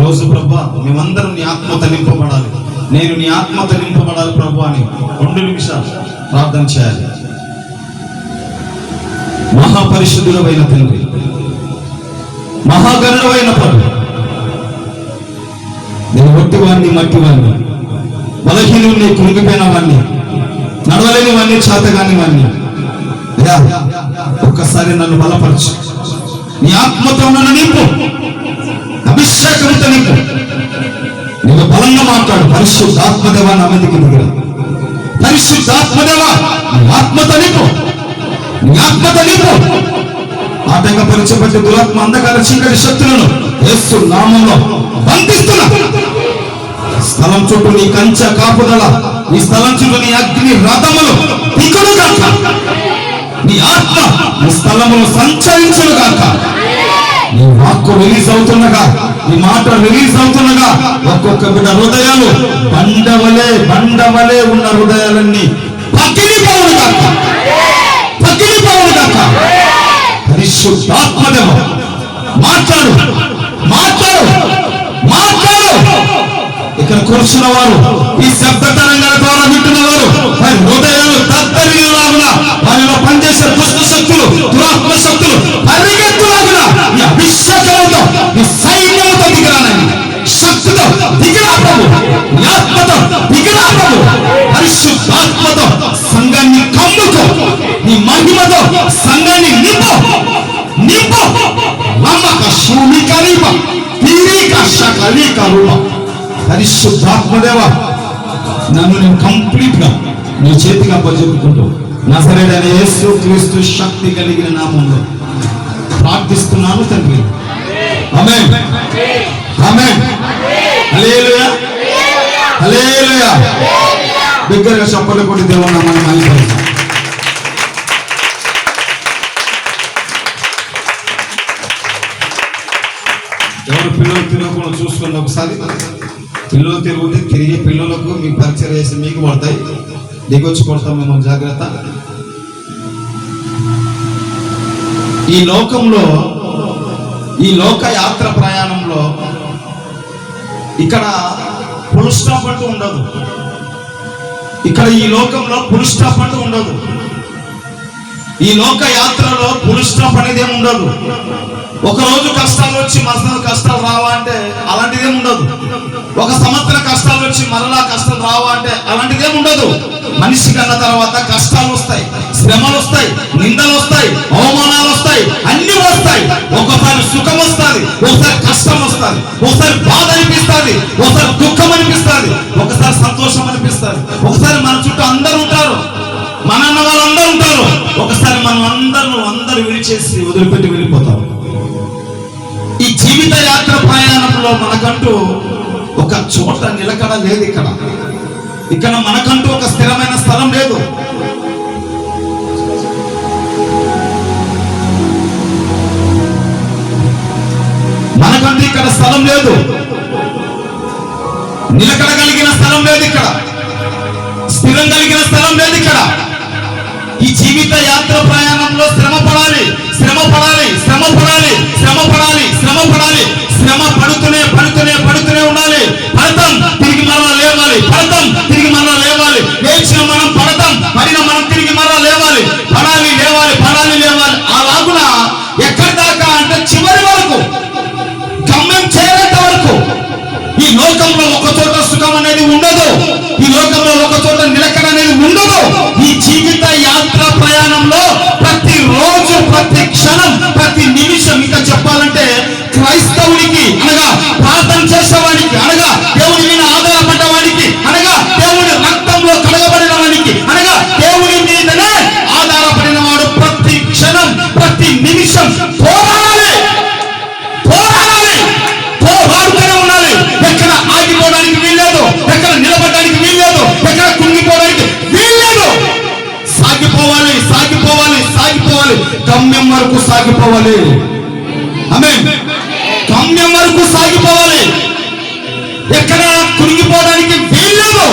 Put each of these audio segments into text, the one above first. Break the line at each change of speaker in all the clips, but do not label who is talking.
ఈరోజు ప్రభువా మేమందరం నీ ఆత్మతో నింపబడాలి, నేను నీ ఆత్మతో నింపబడాలి ప్రభువా అని 2 నిమిషాలు ప్రార్థన చేయాలి. మహాపరిశుద్ధుడైన తండ్రి, మహాగణుడైన ప్రభు, నేను ఒట్టివాణ్ణి, మట్టివాణ్ణి, బలహీనుణ్ణి, కృంగిపోయిన వాణ్ణి, నడవలేని వాణ్ణి, చేతగాని వాణ్ణి. ఒక్కసారి నన్ను బలపరచు, నీ ఆత్మతో నన్ను నింపు, అభిషేకంతో నింపు. నువ్వు బలంగా మాట్లాడు. పరిశుద్ధాత్మదేవా నా మీదకి దిగిరా, పరిశుద్ధాత్మదేవా నీ ఆత్మతో నింపు, నీ ఆత్మతో నింపు. ఆటంకపరచబడ్డ దురాత్మ, అంధకార చీకటి శక్తులను యేసు నామములో బంధిస్తున్నా. స్థలం చుట్టూ నీ కంచె కాపుదల, నీ స్థలం చుట్టూ నీ అగ్ని రథములు దిగులు గాక, నీ ఆత్మ నీ స్థలములు సంచరించును గాక. నీ వాక్కు రిలీజ్ అవుతుండగా, నీ మాట రిలీజ్ అవుతుండగా ఒక్కొక్క బిడ్డ హృదయాలు బండవలే ఉన్న హృదయాలన్నీ పగిలిపోవును గాక, పగిలిపోవును గాక. పరిశుద్ధాత్మదేవ మాట్లాడు, మాట్లాడు, మాట్లాడు. ఇక్కడ కూర్చున్న వారు, ఈ శబ్ద తరంగాల ద్వారా వింటున్న వారు, వారి హృదయాలు దద్దరిల్లాగున, వారిలో పనిచేసే దుష్ట శక్తులు, దురాత్మ శక్తులు పరిగెత్తులాగున ఈ అభిషేకంతో, ఈ సైన్యంతో దిగిరానండి. శక్తితో దిగిరా ప్రభు, నీ ఆత్మతో దిగిరా ప్రభు. పరిశుద్ధాత్మతో సంఘాన్ని కమ్ముకో, నీ మహిమతో సంఘాన్ని నింపు, నింపు. నమ్మక శూలికరీప తీరిక శకలిక రూప. పరిశుద్ధాత్మదేవ నన్ను నేను కంప్లీట్ గా నీ చేతికి అప్పచెప్పుకుంటూ నజరేయుడైన యేసు క్రీస్తు శక్తి కలిగిన నామములో ప్రార్థిస్తున్నాను తండ్రి. ఆమేన్, ఆమేన్, హల్లెలూయా, హల్లెలూయా. బిగ్గరగా చప్పట్లు కొట్టి దేవుని నామాన్ని మహిమపరచండి. ఎవరు పిల్లలు తిరగకుండా చూసుకుని ఒకసారి. పిల్లలు తిరుగుతే తిరిగి పిల్లలకు మీ పరిచయం చేసి మీకు పడతాయి, దిగొచ్చి కొడతాం మేము, జాగ్రత్త. ఈ లోకంలో, ఈ లోక యాత్ర ప్రయాణంలో ఇక్కడ ఫుల్ స్టాప్ అంటూ ఉండదు. ఇక్కడ ఈ లోకంలో ఫుల్ స్టాప్ అంటూ ఉండదు. ఈ లోక యాత్రలో ఫుల్ స్టాప్ అనేది ఏమి ఉండదు. ఒక రోజు కష్టాలు వచ్చి మరుసటి కష్టాలు రావా అంటే అలాంటిదేం ఉండదు. ఒక సంవత్సరం కష్టాలు వచ్చి మరలా కష్టాలు రావా అంటే అలాంటిదేం ఉండదు. మనిషి కన్న తర్వాత కష్టాలు వస్తాయి, శ్రమలు వస్తాయి, నిందలు వస్తాయి, అవమానాలు వస్తాయి, అన్ని వస్తాయి. ఒకసారి సుఖం వస్తుంది, ఒకసారి కష్టం వస్తుంది, ఒకసారి బాధ అనిపిస్తుంది, ఒకసారి దుఃఖం అనిపిస్తుంది, ఒకసారి సంతోషం అనిపిస్తుంది. ఒకసారి మన చుట్టూ అందరూ ఉంటారు, మన అన్న వాళ్ళందరూ ఉంటారు. ఒకసారి మనం అందరూ విడిచేసి వదిలిపెట్టి వెళ్ళిపోతాం. ఈ జీవిత యాత్ర ప్రయాణంలో మనకంటూ ఒక చోట నిలకడ లేదు. ఇక్కడ మనకంటూ ఒక స్థిరమైన స్థలం లేదు. మనకంటూ ఇక్కడ స్థలం లేదు, నిలకడ కలిగిన స్థలం లేదు, ఇక్కడ స్థిరం కలిగిన స్థలం లేదు. ఇక్కడ ఈ జీవిత యాత్ర ప్రయాణంలో శ్రమ పడాలి, శ్రమ పడాలి, శ్రమ పడాలి, శ్రమ పడాలి, శ్రమ పడాలి. శ్రమ పడుతూనే ఉండాలి. పడతాం, తిరిగి మరలా లేవాలి, పడతాం, తిరిగి మరలా లేవాలి. లేచిన మనం పడతాం, పడిన మనం తిరిగి మరలా లేవాలి. పడాలి, లేవాలి, పడాలి, లేవాలి. అలాగున ఎక్కడి దాకా అంటే చివరి వరకు, గమ్యం చేరేంత వరకు. ఈ లోకంలో ఒక చోట సుఖం అనేది ఉండదు. ఈ లోకంలో ఒక చోట నిలకడ అనేది ఉండదు. ఈ జీవిత యాత్ర ప్రయాణంలో ప్రతి రోజు, ప్రతి క్షణం, ప్రతి నిమిషం, ఇంకా చెప్పాలంటే క్రైస్తవునికి అనగా ప్రార్థన చేసేవాడికి, అనగా దేవుని మీద ఆధారపడ్డవాడికి, అనగా దేవుని రక్తంలో కడగబడిన వాడికి, అనగా దేవుని మీదనే ఆధారపడిన వాడు ప్రతి క్షణం, ప్రతి నిమిషం పోరాడాలి, పోరాడాలి, పోరాడుతూనే ఉండాలి. ఎక్కడ ఆగిపోవడానికి వీల్లేదు, ఎక్కడ నిలబడడానికి వీల్లేదు, ఎక్కడ కుంగిపోవడానికి వీల్లేదు. సాగిపోవాలి, సాగిపోవాలి, సాగిపోవాలి, గమ్యం వరకు సాగిపోవాలి. ఆమేన్. గమ్యం వరకు సాగిపోవాలి. ఎక్కడ కురిగిపోవడానికి వీల్లేదు.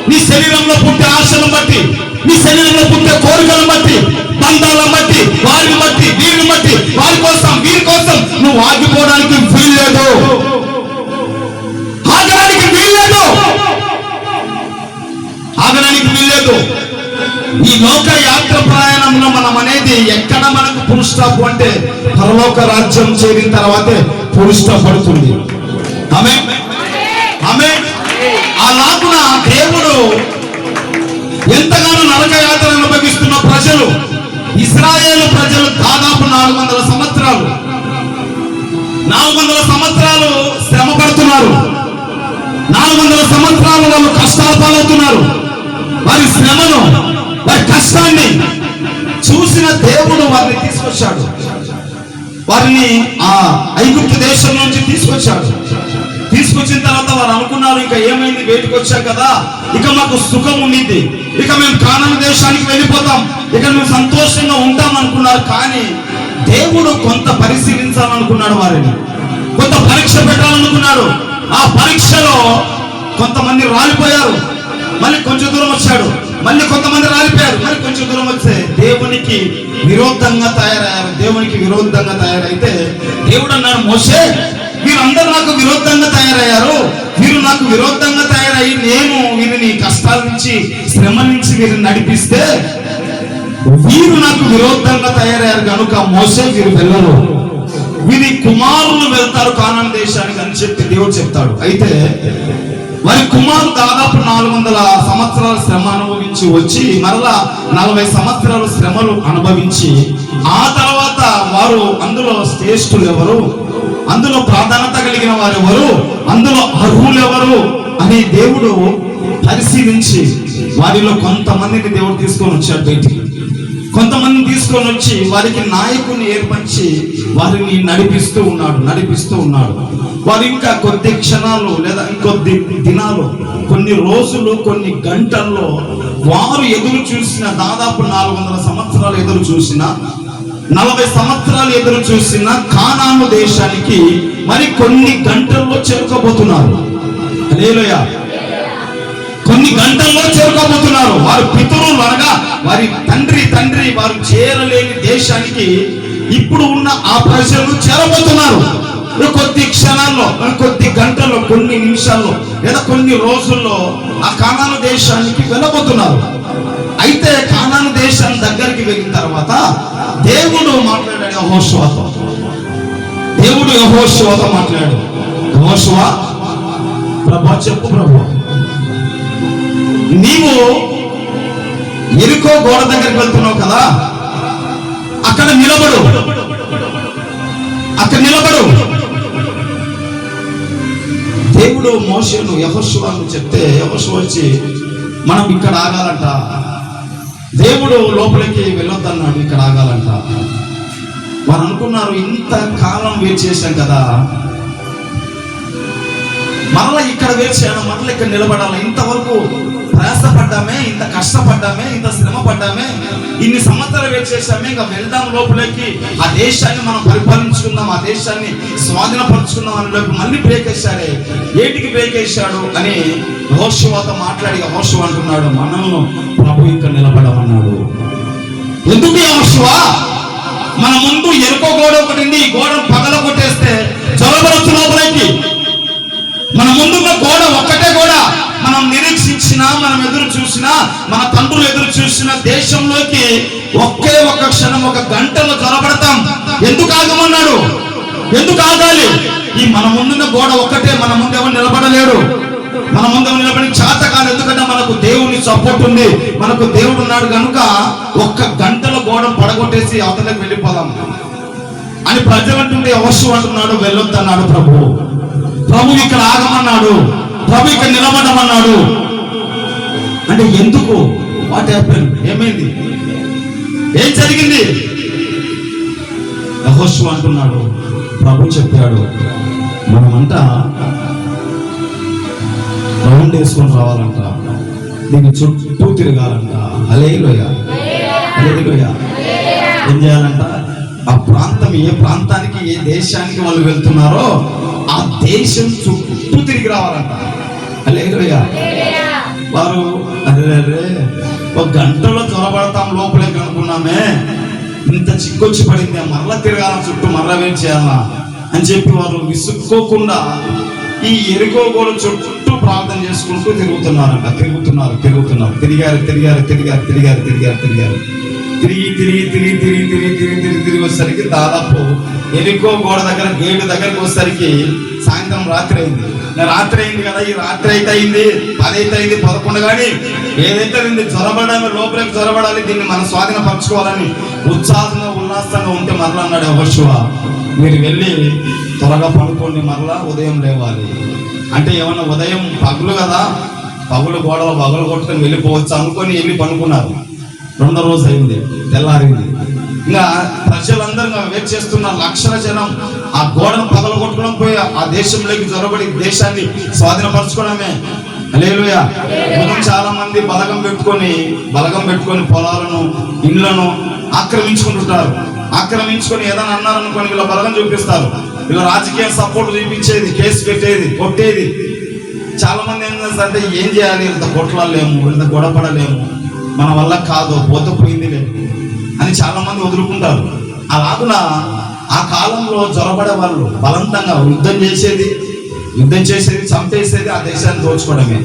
నీ శరీరంలో పుట్టే ఆశలను బట్టి, నీ శరీరంలో పుట్టే కోరికలను బట్టి, బంధాలను బట్టి, వారిని బట్టి, వీరిని బట్టి, వారి కోసం, వీరి కోసం నువ్వు ఆగిపోవడానికి వీల్లేదు. ఈ లోక యాత్ర ప్రయాణంలో మనం అనేది ఎక్కడ మనకు ఫుల్ స్టాప్ అంటే పరలోక రాజ్యం చేరిన తర్వాతే ఫుల్ స్టాప్ పడుతుంది. ఆమేన్, ఆమేన్. అలాగున దేవుడు ఎంతగానో నరక యాత్ర అనుభవిస్తున్న ప్రజలు, ఇశ్రాయేలు ప్రజలు దాదాపు 400 సంవత్సరాలు శ్రమ పడుతున్నారు. 400 సంవత్సరాలు వాళ్ళు కష్టాలు పాలవుతున్నారు. వారి శ్రమను, వారి కష్టాన్ని చూసిన దేవుడు వారిని తీసుకొచ్చాడు. వారిని ఆ ఐగుప్తు దేశం నుంచి తీసుకొచ్చాడు. తీసుకొచ్చిన తర్వాత వారు అనుకున్నారు, ఇంకా ఏమైంది, బయటకు వచ్చాం కదా, ఇక మాకు సుఖం ఉండింది, ఇక మేము కానాను దేశానికి వెళ్ళిపోతాం, ఇక మేము సంతోషంగా ఉంటాం అనుకున్నారు. కానీ దేవుడు కొంత పరిశీలించాలనుకున్నాడు, వారిని కొంత పరీక్ష పెట్టాలనుకున్నాడు. ఆ పరీక్షలో కొంతమంది రాలిపోయారు, మళ్ళీ కొంచెం దూరం వచ్చాడు, మళ్ళీ కొంతమంది రాలిపోయారు, మళ్ళీ కొంచెం దూరం వస్తే దేవునికి విరోధంగా తయారయ్యారు. దేవునికి విరోధంగా తయారైతే దేవుడు అన్నాడు, మోషే వీరందరూ నాకు విరోధంగా తయారయ్యారు, వీరు నాకు విరోధంగా తయారయ్యి నేను వీరిని కష్టాల నుంచి, శ్రమ నుంచి వీరిని నడిపిస్తే వీరు నాకు విరోధంగా తయారయ్యారు కనుక మోషే వీరు వెళ్ళరు, వీరి కుమారులు వెళ్తారు కానాను దేశానికి అని చెప్పి దేవుడు చెప్తాడు. అయితే వారి కుమారులు దాదాపు 400 సంవత్సరాల శ్రమ అనుభవించి వచ్చి మరలా 40 సంవత్సరాలు శ్రమలు అనుభవించి ఆ తర్వాత వారు అందులో శ్రేష్ఠులు ఎవరు, అందులో ప్రాధాన్యత కలిగిన వారు ఎవరు, అందులో అర్హులు ఎవరు అని దేవుడు పరిశీలించి వారిలో కొంతమందిని దేవుడు తీసుకొని వచ్చాడు బయటికి. కొంతమందిని తీసుకొని వచ్చి వారికి నాయకుని ఏర్పరిచి వారిని నడిపిస్తూ ఉన్నాడు. వారు ఇంకా కొద్ది క్షణాలు లేదా ఇంకొద్ది దినాలు, కొన్ని రోజులు, కొన్ని గంటల్లో వారు ఎదురు చూసిన దాదాపు 400 సంవత్సరాలు ఎదురు చూసిన, 40 సంవత్సరాలు ఎదురు చూసిన కానాను దేశానికి మరి కొన్ని గంటల్లో చేరుకోబోతున్నారు. హల్లెలూయా. కొన్ని గంటల్లో చేరుకోబోతున్నారు. వారు పితరులు అనగా వారి తండ్రి వారు చేరలేని దేశానికి ఇప్పుడు ఉన్న ఆ ప్రజలు చేరబోతున్నారు. కొద్ది క్షణాల్లో, కొద్ది గంటల్లో, కొన్ని నిమిషాల్లో లేదా కొన్ని రోజుల్లో ఆ కానాను దేశానికి వెళ్ళబోతున్నారు. అయితే కానాను దేశం దగ్గరికి వెళ్ళిన తర్వాత దేవుడు మాట్లాడాడు యెహోషువతో. దేవుడు యెహోషువతో మాట్లాడాడు, యెహోషువా ప్రభువా చెప్పు, ప్రభువా నీవు ఎరికో గోడ దగ్గరికి వెళ్తున్నావు కదా, అక్కడ నిలబడు. దేవుడు మోషేను యెహోషువను చెప్తే యెహోషువ వచ్చి మనం ఇక్కడ ఆగాలంట, దేవుడు లోపలికి వెళ్ళొద్దన్నాడు, ఇక్కడ ఆగాలంట. వారు అనుకున్నారు, ఇంత కాలం వెయిట్ చేశాం కదా, మరలా ఇక్కడ వెయిట్ చేయాలి, మరలా ఇక్కడ నిలబడాలి, ఇంతవరకు ప్రయాసపడ్డామే, ఇంత కష్టపడ్డామే, ఇంత శ్రమ పడ్డామే, ఇన్ని సంవత్సరాలు వెయిట్ చేశామే, ఇంకా వెళ్దాం లోపలికి, ఆ దేశాన్ని మనం పరిపాలించుకుందాం, ఆ దేశాన్ని స్వాధీనపరుచుకుందాం అని లోపు మళ్ళీ బ్రేక్ వేశాడే. ఏటికి బ్రేక్ వేశాడు అని యెహోషువతో మాట్లాడి యెహోషువ అంటున్నాడు, మనల్ని ప్రభు ఇక్కడ నిలబడమన్నాడు. ఎందుకు యెహోషువ? మన ముందు ఎరుకో గోడ ఒకటి ఉంది, ఈ గోడ పగల కొట్టేస్తే చొరబడచ్చు లోపలికి. మన ముందున్న గోడ ఒక్కటే గోడ, మనం నిరీక్షించినా, మనం ఎదురు చూసినా, మన తండ్రులు ఎదురు చూసిన దేశంలోకి ఒకే ఒక క్షణం, ఒక గంటలో చొరబడతాం. ఎందుకు ఆగమన్నాడు? ఎందుకు ఆగాలి? ఈ మన ముందున్న గోడ ఒక్కటే, మన ముందు ఎవరు నిలబడలేడు, మన ముందు నిలబడి చేత కాదు. ఎందుకంటే మనకు దేవుని సపోర్ట్ ఉంది, మనకు దేవుడు ఉన్నాడు కనుక ఒక్క గంటలో గోడ పడగొట్టేసి అవతలకు వెళ్ళిపోదాం అని ప్రజలు అంటుంటే యెహోషువ అంటున్నాడు, వెళ్ళొద్దన్నాడు ప్రభు. ప్రభు ఇక్కడ ఆగమన్నాడు, ప్రభు ఇక్కడ నిలబడమన్నాడు. అంటే ఎందుకు? What happen? ఏమైంది? ఏం జరిగింది? యెహోషువ అంటున్నాడు, ప్రభు చెప్పాడు, మనమంతా రౌండ్ వేసుకొని రావాలంట, దీన్ని చుట్టూ తిరగాలంట. హల్లెలూయా, హల్లెలూయా. ఏం చేయాలంట? ఆ ప్రాంతం, ఏ ప్రాంతానికి, ఏ దేశానికి వాళ్ళు వెళ్తున్నారో ఆ దేశం చుట్టూ తిరిగి రావాలంట. హల్లెలూయా. వారు అరే ఒక గంటలో చొరబడతాం లోపలికి అనుకున్నామే, ఇంత చిక్కొచ్చి పడింది, మరలా తిరగాల చుట్టూ, మరలా వెయిట్ చేయాలా అని చెప్పి వారు విసుక్కోకుండా ఈ ఎరుకో గోడ చుట్టూ చుట్టూ ప్రార్థన చేసుకుంటూ తిరుగుతున్నారంట. తిరుగుతున్నారు తిరిగి వచ్చేసరికి దాదాపు ఎరికో గోడ దగ్గర గేటు దగ్గరకు వచ్చేసరికి సాయంత్రం రాత్రి అయింది కదా. ఈ రాత్రి అయితే అయింది, 10 అయితే అయింది, 11 కానీ ఏదైతే అయింది, జ్వరబడాలి, లోపలికి జ్వరబడాలి, దీన్ని మనం స్వాధీనపరచుకోవాలని ఉల్లాసంగా ఉంటే మరలా అన్నాడు యెహోషువ, మీరు వెళ్ళి త్వరగా పడుకోండి, మరలా ఉదయం లేవాలి. అంటే ఏమన్నా ఉదయం పగులు కదా, పగులు గోడలు పగులు కొట్టుకొని వెళ్ళిపోవచ్చు అనుకొని వెళ్ళి పనుకున్నారు. 2వ రోజు అయింది, తెల్లారింది. ఇంకా ప్రజలందరూ వెయిట్ చేస్తున్నారు, లక్షల జనం. ఆ గోడను పగలు కొట్టుకోవడం పోయి ఆ దేశంలోకి జొరబడి దేశాన్ని స్వాధీనపరచుకోవడమే. హల్లెలూయా. చాలా మంది బలగం పెట్టుకొని పొలాలను, ఇండ్లను ఆక్రమించుకొని ఏదైనా అన్నారనుకోని వీళ్ళ బలగం చూపిస్తారు. వీళ్ళ రాజకీయ సపోర్ట్ చూపించేది, కేసు పెట్టేది, కొట్టేది. చాలా మంది ఏం చేస్తారంటే, ఏం చేయాలి, ఇంత కొట్లాడలేము, ఇంత గొడవపడలేము, మన వల్ల కాదు, పోయింది లేదు అని చాలా మంది వదులుకుంటారు. అలాగున ఆ కాలంలో జ్వరబడే వాళ్ళు బలవంతంగా యుద్ధం చేసేది, చంపేసేది, ఆ దేశాన్ని దోచుకోవడమే.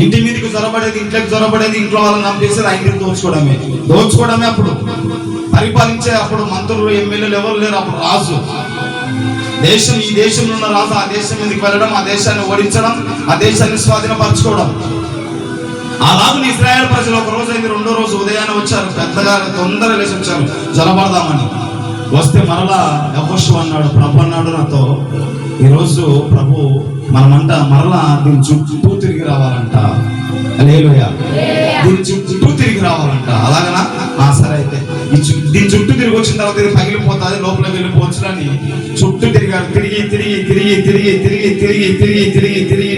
ఇంటి మీదకి జ్వరబడేది, ఇంట్లోకి జ్వరబడేది, ఇంట్లో వాళ్ళని చంపేసేది, ఆ ఇంటికి దోచుకోవడమే. అప్పుడు పరిపాలించే అప్పుడు మంత్రులు, ఎమ్మెల్యేలు ఎవరు లేరు. అప్పుడు రాజు ఈ దేశంలో ఉన్న రాజు ఆ దేశం మీదకి వెళ్ళడం, ఆ దేశాన్ని ఓడించడం, ఆ దేశాన్ని స్వాధీనపరచుకోవడం. ఆ రాజుని ఇశ్రాయేలు ప్రజలు 1 రోజు అయింది, 2వ రోజు ఉదయాన్నే వచ్చారు, పెద్దగా తొందరగా లేచి వచ్చారు జ్వరపడదామని. వస్తే మరలా యెహోషువ అన్నాడు, ప్రభు అన్నాడు నాతో, ఈరోజు ప్రభు మనమంట మరలా దీని చుట్టూ తిరిగి రావాలంట. హల్లెలూయా. దీని చుట్టూ తిరిగి రావాలంట. అలాగనా? సరే అయితే దీని చుట్టూ తిరిగి వచ్చిన తర్వాత ఇది పగిలిపోతుంది, లోపలికి వెళ్ళిపోవచ్చు అని చుట్టూ తిరిగాడు.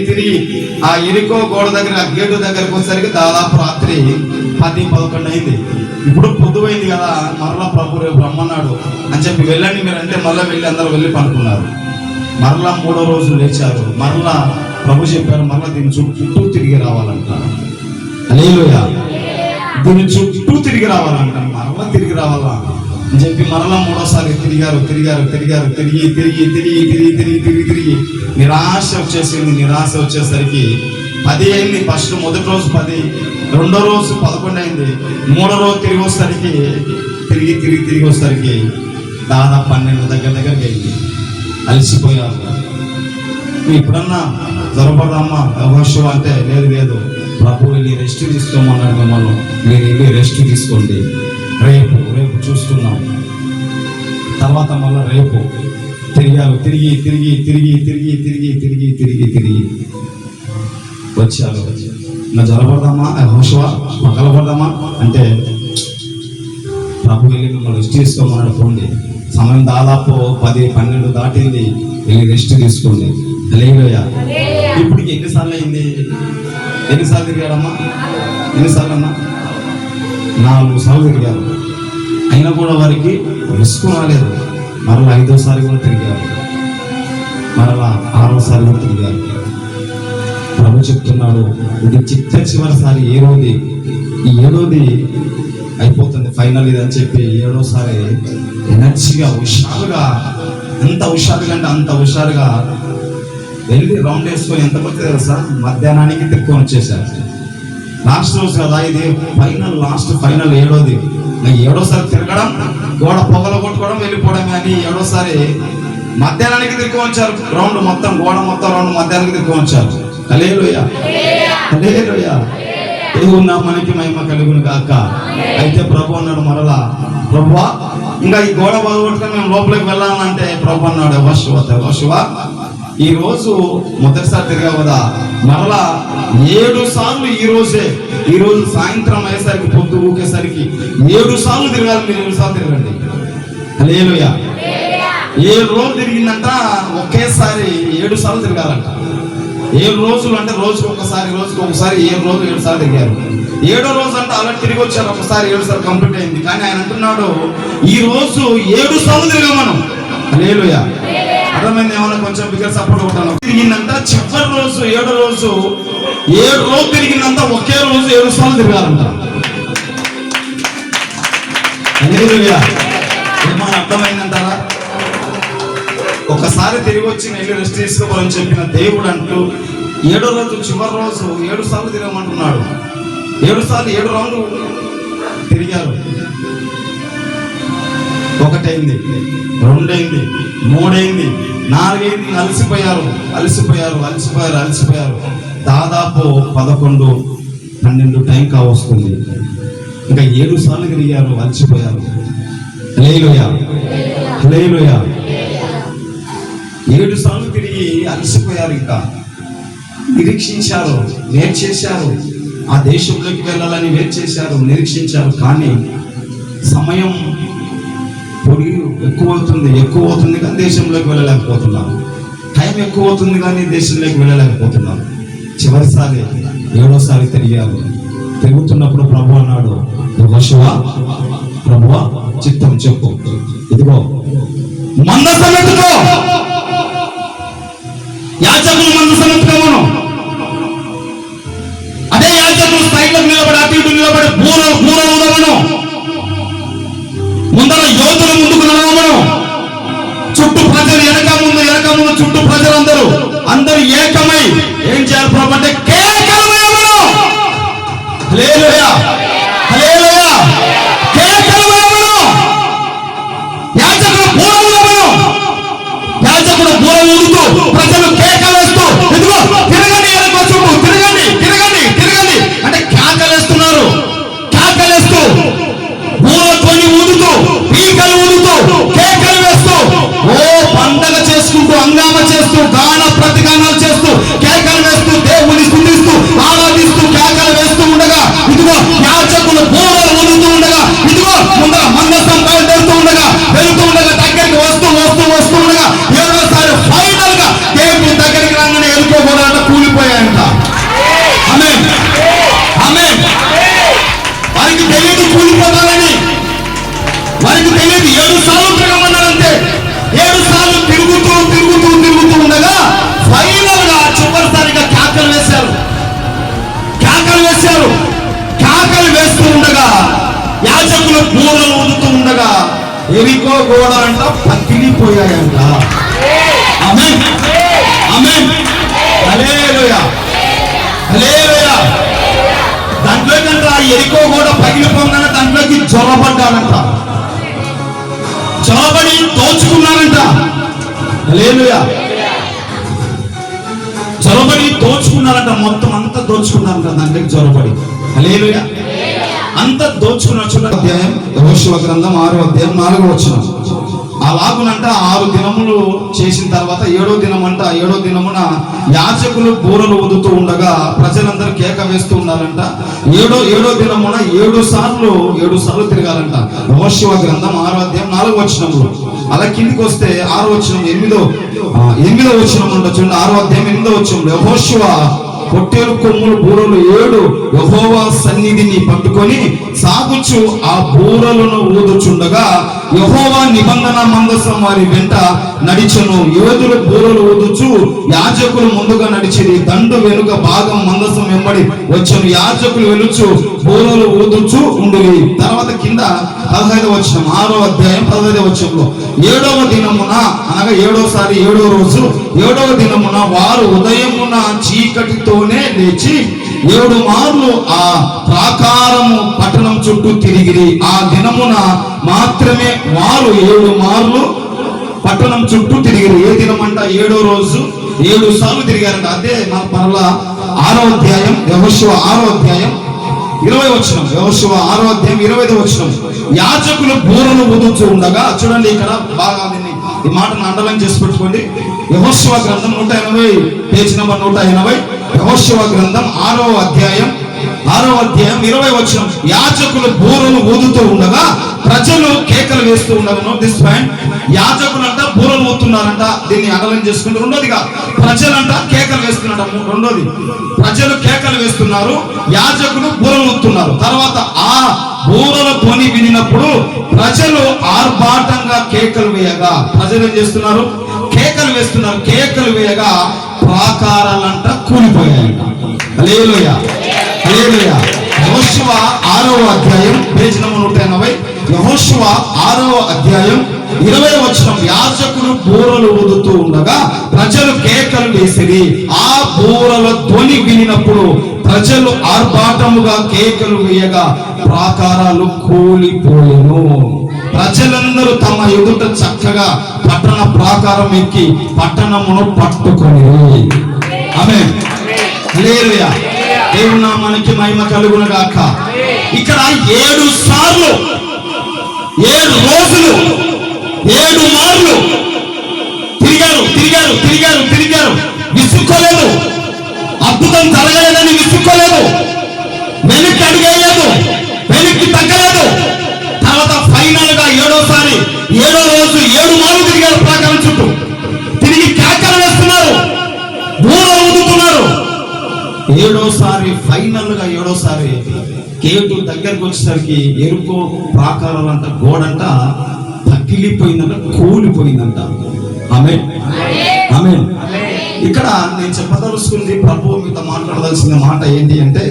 తిరిగి ఆ ఎరికో గోడ దగ్గర, ఆ గేటు దగ్గరకు వచ్చేసరికి దాదాపు రాత్రి 10-11 అయింది. ఇప్పుడు పొద్దుపోయింది కదా, మరలా ప్రభు రేపు రమ్మన్నాడు అని చెప్పి వెళ్ళండి మీరు అంటే మరలా వెళ్ళి అందరూ వెళ్ళి పనుకున్నారు. మరలా 3వ రోజు లేచారు. మరలా ప్రభు చెప్పారు, మరలా దీని చుట్టూ తిరిగి రావాలంట. హల్లెలూయా. దీని చుట్టూ తిరిగి రావాలంట, మరలా తిరిగి రావాలా అని చెప్పి మరలా 3వసారి తిరిగారు. తిరిగి నిరాశ వచ్చేసరికి 10 అయింది. మొదటి రోజు 10, 2వ రోజు 11 అయింది, 3వ రోజు తిరిగి వచ్చేసరికి దాదాపు 12 దగ్గరికి అయింది. అలసిపోయారు. ఇప్పుడన్నా జ్వరపడమ్మా యెహోషువ అంటే, లేదు ప్రభు వెళ్ళి రెస్ట్ తీసుకోమన్నాడు మిమ్మల్ని, మీరు వెళ్ళి రెస్ట్ తీసుకోండి, రేపు చూస్తున్నాం. తర్వాత మళ్ళీ రేపు తిరిగారు. తిరిగి వచ్చారు. ఇంకా జ్వరపడదామా యెహోషువ, పగలపడదామా అంటే, ప్రభు వెళ్ళి మిమ్మల్ని రెస్ట్ తీసుకోమన్నాడు, పోండి, సమయం దాదాపు 10-12 దాటింది, వెళ్ళి రెస్ట్ తీసుకోండి. హల్లెలూయా. ఇప్పుడు ఎన్నిసార్లు అయింది? ఎన్నిసార్లు తిరిగాడమ్మా? ఎన్నిసార్లు అన్నా? 4 సార్లు తిరిగారు. అయినా కూడా వారికి రిస్క్ రాలేదు. మరలా 5వసారి కూడా తిరిగారు, మరలా 6వసారి కూడా తిరిగారు. ప్రభు చెప్తున్నాడు, ఇది చివరిసారి 7వది, ఈ 7వది అయిపోతుంది ఫైనల్ ఇది అని చెప్పి 7వసారి ఎనర్జీగా, ఎంత హుషారుగా వెళ్ళి రౌండ్ వేసుకొని ఎంత కొద్ది తెలుసా, మధ్యాహ్నానికి తిరుక్కొని వచ్చేసారు. లాస్ట్ రోజు కదా ఇది, లాస్ట్ ఫైనల్ 7వది. 7వసారి తిరగడం, గోడ పొగలు కొట్టుకోవడం, వెళ్ళిపోవడం. కానీ 7వసారి మధ్యాహ్నానికి తిరుక్కొని వచ్చారు. గోడ మొత్తం రౌండ్ మధ్యాహ్నానికి తిరుక్కొని వచ్చారు. హల్లెలూయా. దేవుని నామానికి మహిమ కలుగును గాక. అయితే ప్రభు అన్నాడు మరలా, ప్రభువా ఇంకా ఈ గోడ పగలగొట్టుకొని మేము లోపలికి వెళ్ళాలంటే ప్రభు అన్నాడు, యెహోషువ ఈ రోజు మొదటిసారి తిరిగావు కదా, మరలా 7 సార్లు ఈ రోజు సాయంత్రం అయ్యేసరికి, పొద్దు ఊకేసరికి 7 సార్లు తిరగాలి. మీరు 7 సార్లు తిరగండి. హల్లెలూయా. 7 రోజులు తిరిగిందంట, ఒకేసారి 7 సార్లు తిరగాలంట. 7 రోజులు అంటే రోజుకి ఒకసారి 7 రోజులు 7 సార్లు తిరిగారు. 7వ రోజు అంటే అలా తిరిగి వచ్చారు, ఒకసారి 7 సార్లు కంప్లీట్ అయింది. కానీ ఆయన అంటున్నాడు, ఈ రోజు 7 సార్లు తిరిగాం మనం. హల్లెలూయా. అర్థమైంది? ఏమన్నా కొంచెం బిగ్గర సపోర్ట్ కొట్టాను. తిరిగిందంట చివరి రోజు 7వ రోజు 7 రోజులు తిరిగిందంట, ఒకే రోజు 7 సార్లు తిరగాలంట. హల్లెలూయా. ఏమన్నా అర్థమైందంటారా? ఒకసారి తిరిగి వచ్చి వెళ్ళి రెస్ట్ తీసుకోవాలని చెప్పిన దేవుడు అంటూ ఏడో రోజు చివరి రోజు 7 సార్లు తిరగమంటున్నాడు. 7 సార్లు 7 రౌండ్లు తిరిగారు. 1 అయింది, 2 అయింది, 3 అయింది, 4 అయింది. అలసిపోయారు. దాదాపు 11, 12 టైం కావస్తుంది. ఇంకా 7 సార్లు తిరిగారు, అలసిపోయారు. హల్లెలూయా, హల్లెలూయా. 7 సార్లు తిరిగి అలసిపోయారు. ఇంకా నిరీక్షించారు, వెయిట్ చేశారు. ఆ దేశంలోకి వెళ్ళాలని వెయిట్ చేశారు, నిరీక్షించారు. కానీ సమయం ఎక్కువ అవుతుంది కానీ దేశంలోకి వెళ్ళలేకపోతున్నారు. టైం ఎక్కువ అవుతుంది కానీ దేశంలోకి వెళ్ళలేకపోతున్నారు. చివరిసారి 7వసారి తిరిగారు. తిరుగుతున్నప్పుడు ప్రభు అన్నాడు, యెహోషువ, ప్రభువా చిత్తం చెప్పు, ఇదిగో మందసం ఎత్తుకో. యాజకులు మందసం ఎత్తుకోమను. అదే యాజకులు సైడ్లకు నిలబడి అటు ఇటు నిలబడి బూర ఊదమను. ముందర యోధులు ముందుకు నడవమను. చుట్టూ ప్రజలు వెనక ముందు చుట్టూ ప్రజలందరూ ఏకమై ఏం చేయాలి ప్రభు అంటే కేకలు వేయమను. హల్లెలూయా, హల్లెలూయా. కేకలు వేయమను. యాజకుడు బూర ఊదమను. యాజకుడు బూర ఊదుతూ ప్రజలు కేకలు వేస్తూ, ఇదిగో తిరగండి, వెనక చుట్టూ తిరగండి అంటే కేకలేస్తున్నారు. కేకలేస్తూ బూరతోని ఊదుతూ, పీకలు ఊదుతూ, కేకలు వేస్తూ, పండగ చేసుకుంటూ, హంగామా చేస్తూ, గాన ప్రతిగానాలు చేస్తూ, కేకలు వేస్తూ, దేవుని స్తుతిస్తూ, ఆరాధిస్తూ, కేకలు వేస్తూ ఉండగా, ఇదిగో యాజకులు బూరలు ఊదుతూ ఉండగా, ఇదిగో ముందర మందసం బయలుదేరుతూ ఉండగా, వెళుతూ ఉండగా, దగ్గరికి వస్తూ ఉండగా, 7వసారి ఫైనల్ గా దేవుని దగ్గరికి రాగానే వెళ్ళిపోకూడదంట, కూలిపోయాయంట. ఆమేన్, ఆమేన్. వారికి తెలియదు కూలిపోతారని, వారికి తెలియదు. 7 సార్లు తిరగమన్నారంటే 7 సార్లు తిరుగుతూ ఉండగా ఫైనల్ గా చివరిసారిగా కేకలు వేశారు. కేకలు వేస్తూ ఉండగా యాజకులు బూరలు ఊదుతూ ఉండగా ఎరికో గోడలంట పగిలిపోయాయంట. ఆమేన్, ఆమేన్. హల్లెలూయా, హల్లెలూయా. దాంట్లోకంట ఎరికో గోడ పగిలిపోగానే దాంట్లోకి జొరబడ్డాడంట. జొరబడి దోచుకున్నారంట. హల్లెలూయా. జొరబడి దోచుకున్నారంట. మొత్తం అంతా దోచుకున్నారంట దాంట్లోకి జొరబడి. హల్లెలూయా. అంతా దోచుకున్నారు. చూడండి, అధ్యాయం యెహోషువ గ్రంథం 6వ అధ్యాయం 4వ వచనం. అలాగునంట 6 దినములు చేసిన తర్వాత 7వ దినమున యాజకులు బూరలు ఊదుతూ ఉండగా ప్రజలందరూ కేక వేస్తూ ఉన్నారంట. 7వ దినమున 7 సార్లు తిరగాలంట. యెహోషువ గ్రంథం 6వ అధ్యాయం 4వ వచనంలో. అలా కిందికి వస్తే 6వ వచనం 8వ వచనం చూడండి. 6వ అధ్యాయం 8వ వచనం. యెహోషువ పొట్టేలు కొమ్ములు బూరలు 7 యెహోవా సన్నిధిని పట్టుకొని సాగుచు ఆ బూరలను ఊదుచుండగా యెహోవా నిబంధన మందసం వారి వెంట నడిచెను. యోధులు బూరలు ఊదుచు యాజకులు ముందుగా నడిచిరి. దండు వెనుక భాగం మందసం వెంబడి వచ్చెను. యాజకులు వెలుచు బూరలు ఊదుచు ఉండురి. తర్వాత కింద 15వ వచనం, 6వ అధ్యాయం 15వ వచనంలో. 7వ దినమున అనగా 7వసారి 7వ రోజు 7వ దినమున వారు ఉదయమున చీకటితోనే లేచి 7 మార్లు ఆ ప్రాకారము పట్టణం చుట్టూ తిరిగిరి. ఆ దినమున మాత్రమే వారు 7 మార్లు పట్టణం చుట్టూ తిరిగిరి. ఏ దినం అంట? 7వ రోజు 7 సార్లు తిరిగారంట. అదే మన పరలా 6వ అధ్యాయం యెహోషువ 6వ అధ్యాయం 20వ వచనం. యెహోషువ 6వ అధ్యాయం 20వ వచనం. యాజకులు బూరలు ఊదుతూ ఉండగా, చూడండి ఇక్కడ బాగా ఈ మాటను అండర్లైన్ చేసి పెట్టుకోండి. యెహోషువ గ్రంథం 180, పేజ్ నెంబర్ 180. యెహోషువ గ్రంథం 6వ అధ్యాయం 20వ వచనం. యాజకులు బూరలు ఊదుతూ ఉండగా ప్రజలు కేకలు వేస్తూ ఉండగా. Note this point. యాజకులంట బూరలు ఊతున్నారంట. దీన్ని అండర్లైన్ చేసుకుంటూ. రెండోదిగా ప్రజలంట కేకలు వేస్తున్నారంట. రెండోది, ప్రజలు కేకలు వేస్తున్నారు, యాజకులు బూరలు ఊతున్నారు. తర్వాత ఆ బూరల ధ్వని వినినప్పుడు ప్రజలు ఆర్భాటంగా కేకలు వేయగా, ప్రజలు ఏం చేస్తున్నారు? కేకలు వేస్తున్నారు. కేకలు వేయగా ప్రాకారాలంట కూలిపోయాయంట. హల్లెలూయా, హల్లెలూయా. యెహోషువ 6వ అధ్యాయం, పేజ్ నెంబర్ 180. యెహోషువ 6వ అధ్యాయం 20వ వచనం, యాజకుడు బూరలు ఊదుతూ ఉండగా ప్రజలు కేకలు వేసిరి. ఆ బూరల ధ్వని వినినప్పుడు ప్రజలు ఆర్భాటముగా కేకలు వేయగా ప్రాకారాలు కూలిపోయెను. ప్రజలందరూ తమ ఎదుట చక్కగా పట్టణ ప్రాకారం ఎక్కి పట్టణమును పట్టుకొని. ఆమేన్. హల్లెలూయా. దేవుని నామానికి మహిమ కలుగును గాక. ఇక్కడ 7 సార్లు 7 రోజులు 7 మార్లు తిరిగారు. విసుక్కోలేదు. అద్భుతం జరగలేదని విసుక్కోలేదు. వెనక్కి అడిగేయలేదు, వెనక్కి తగ్గలేదు. తర్వాత ఫైనల్ గా 7వ రోజు 7 మార్లు తిరిగారు ప్రాకారం చుట్టూ. తిరిగి కేకలు వేస్తున్నారు, బూర ఊదుతున్నారు. 7వసారి ఫైనల్ గా 7వసారి కేటు దగ్గరకు వచ్చేసరికి ఎరుకో ప్రాకారం అంట, గోడంట పగిలిపోయిందంట, కూలిపోయిందంట. ఆమేన్. ఆమేన్. ఇక్కడ నేను చెప్పదలుచుకుంది, ప్రభు మీతో మాట్లాడవలసిన మాట ఏంటి అంటే,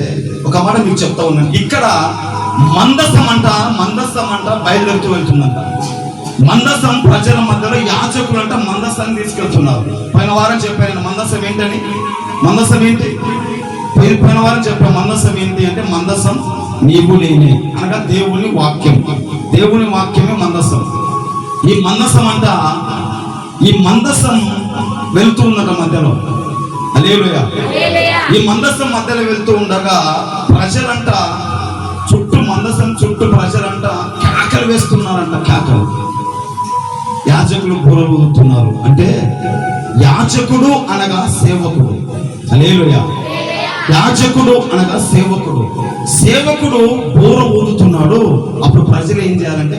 ఒక మాట మీకు చెప్తా ఉన్నాను. ఇక్కడ మందసం అంట బయలుదేరుతూ వెళ్తుందంట. మందసం ప్రజల మధ్యలో యాజకులు అంట మందసాన్ని తీసుకెళ్తున్నారు. పోయిన వారం చెప్పాను మందసం ఏంటని. మందసం ఏంటి? పోయిన వారం చెప్పాను మందసం ఏంటి అంటే, మందసం నీవు నేనే అనగా దేవుని వాక్యం. దేవుని వాక్యమే మందసం. ఈ మందసం వెళ్తూ ఉండగా మధ్యలో, హల్లెలూయా, ఈ మందసం మధ్యలో వెళ్తూ ఉండగా ప్రజలంట మందసం చుట్టూ ప్రజలంట కేకలు వేస్తున్నారంట. కేకలు. యాజకులు బూర ఊదుతున్నారు. అంటే యాజకుడు అనగా సేవకుడు. హల్లెలూయా. యాజకుడు అనగా సేవకుడు బూర ఊదుతున్నాడు. అప్పుడు ప్రజలు ఏం చేయాలంటే